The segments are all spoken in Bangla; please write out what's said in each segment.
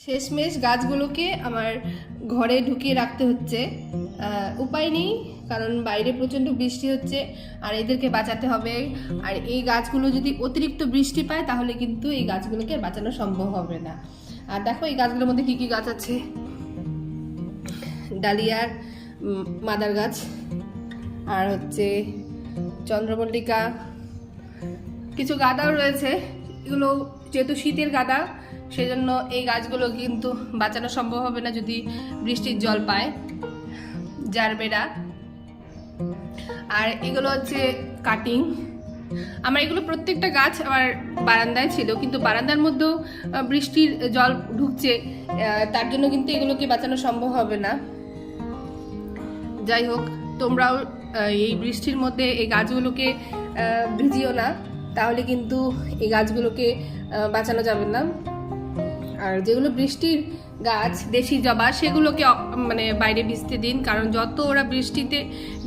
শেষমেশ গাছগুলোকে আমার ঘরে ঢুকিয়ে রাখতে হচ্ছে, উপায় নেই, কারণ বাইরে প্রচণ্ড বৃষ্টি হচ্ছে আর এদেরকে বাঁচাতে হবে। আর এই গাছগুলো যদি অতিরিক্ত বৃষ্টি পায় তাহলে কিন্তু এই গাছগুলোকে বাঁচানো সম্ভব হবে না। আর দেখো এই গাছগুলোর মধ্যে কী কী গাছ আছে, ডালিয়ার মাদার গাছ, আর হচ্ছে চন্দ্রমল্লিকা, কিছু গাঁদাও রয়েছে। এগুলো যেহেতু শীতের গাঁদা, সেজন্য এই গাছগুলো কিন্তু বাঁচানো সম্ভব হবে না যদি বৃষ্টির জল পায়। জারবেরা, আর এগুলো হচ্ছে কাটিং। আমার এগুলো প্রত্যেকটা গাছ আমার বারান্দায় ছিল, কিন্তু বারান্দার মধ্যেও বৃষ্টির জল ঢুকছে, তার জন্য কিন্তু এগুলোকে বাঁচানো সম্ভব হবে না। যাই হোক, তোমরাও এই বৃষ্টির মধ্যে এই গাছগুলোকে ভিজিও না, তাহলে কিন্তু এই গাছগুলোকে বাঁচানো যাবে না। আর যেগুলো বৃষ্টির গাছ, দেশি জবা, সেগুলোকে মানে বাইরে ভিজতে দিন, কারণ যত ওরা বৃষ্টিতে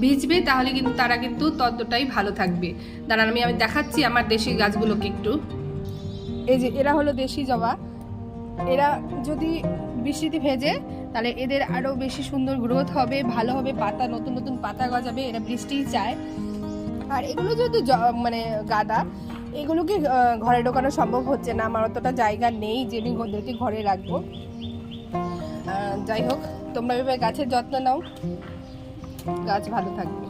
ভিজবে তাহলে কিন্তু তারা কিন্তু ততটাই ভালো থাকবে। দাঁড়ান আমি দেখাচ্ছি আমার দেশি গাছগুলোকে একটু। এই যে এরা হলো দেশি জবা, এরা যদি বৃষ্টিতে ভেজে তাহলে এদের আরও বেশি সুন্দর গ্রোথ হবে, ভালো হবে, পাতা নতুন নতুন পাতা গজাবে, এরা বৃষ্টিই চায়। আর এগুলো যেহেতু মানে গাঁদা, এগুলোকে ঘরে ঢোকানো সম্ভব হচ্ছে না, আমার অতটা জায়গা নেই যে আমি ওদেরকে ঘরে রাখবো। যাই হোক, তোমরা এভাবে গাছের যত্ন নাও, গাছ ভালো থাকবে।